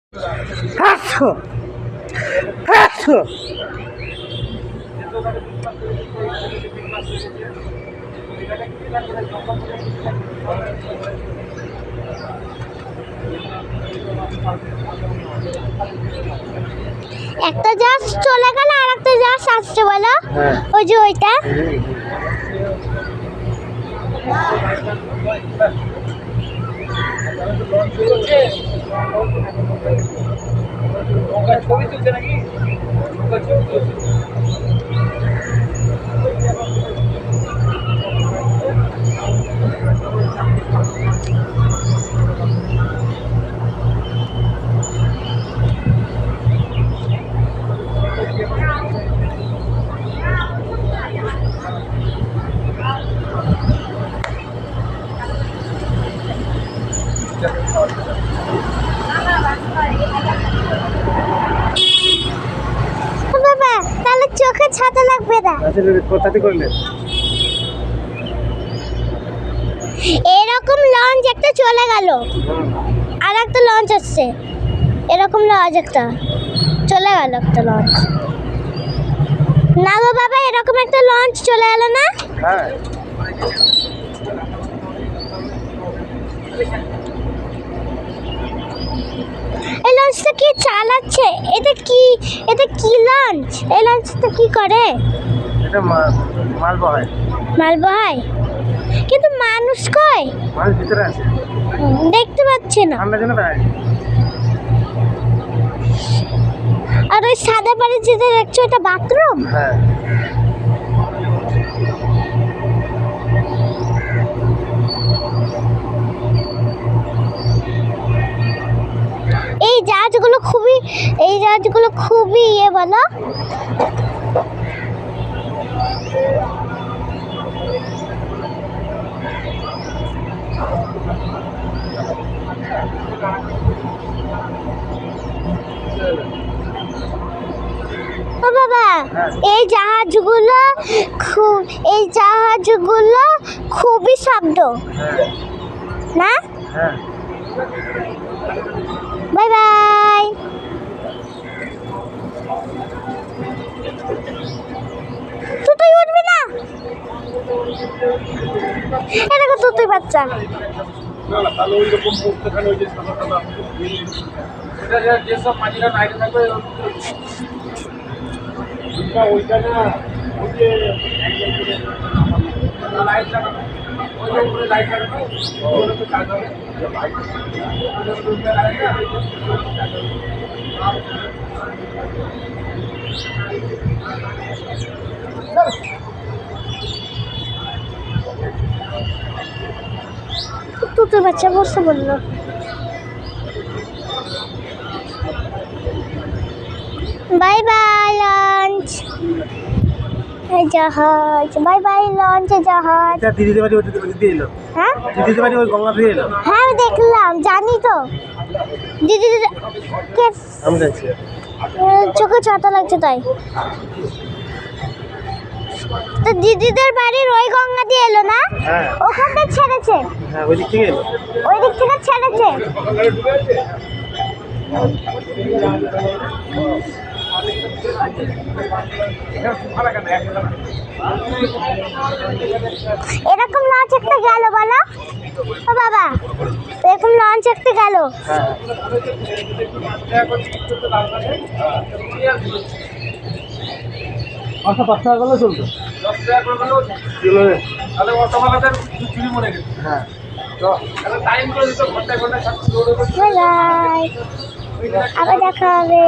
একটা জাহাজ চলে গেল আর একটা জাহাজ আসছে বলো। ওই যে ওইটা ছবি তুলছে নাকি? বাবা তাহলে চোখে ছাতা লাগবে না। কোথাতে করলেন? এরকম লঞ্চ একটা চলে গেল আর একটা লঞ্চ আসছে। এরকম লঞ্চ একটা চলে গেল, একটা লঞ্চ না গো বাবা, এরকম একটা লঞ্চ চলে গেল না? হ্যাঁ, এই লঞ্চটা কি চালাচ্ছে? এটা কি লঞ্চ? এই লঞ্চটা কি করে? এটা মাল বহায়। মাল বহায়, কিন্তু মানুষ কই? মাল ভিতরে আছে, দেখতে পাচ্ছি না। ঠান্ডার জন্য বেড়ায়। আর ওই সাদা পাড়ে যেটা দেখছো এটা বাথরুম। হ্যাঁ, এই জাহাজগুলো খুবই বলো। ও বাবা, এই জাহাজগুলো খুবই শব্দ না? হ্যাঁ, বাই বাই। তুই উঠবি না? এরকম তুই বাচ্চা। তাহলে ওই রকম মুক্তখানে ওই যে সাদা সাদা ওইটা যেসব মাঝিরা নাইটে থাকবে ওইটা না, ওই যে লাইট লাগানো, ওই যে উপরে লাইট লাগানো, ওগুলো তো কাজ হবে। তুই বাচ্চা বসে বললো। বাই বাই লঞ্চ জাহাজ, বাই বাই লঞ্চ জাহাজ। দিদিদের বাড়ি ওটা দিয়ে এলো। হ্যাঁ, দিদিদের বাড়ি ওই গঙ্গা দিয়ে এলো। হ্যাঁ আমি দেখলাম, জানি তো। দিদি আমি দেখছি চোখে ছাতা লাগছে তাই। তো দিদিদের বাড়ির ওই গঙ্গা দিয়ে এলো না? হ্যাঁ, ওখান থেকে ছেড়েছে। হ্যাঁ, ওই দিক থেকে এলো। ওই দিক থেকে ছেড়েছে। এরকম লঞ্চ একটা গেল বলো। ও বাবা, এরকম লঞ্চ একটা গেল। আচ্ছা, 5 টাকা করলে চলতো। 10 টাকা করে গেলেও চলবে। তাহলে অটোওয়ালাদের চুরি মনে গেছে। হ্যাঁ, তাহলে টাইম করে দিত, ঘন্টায় ঘন্টায় বাই বাই, আবার দেখা হবে।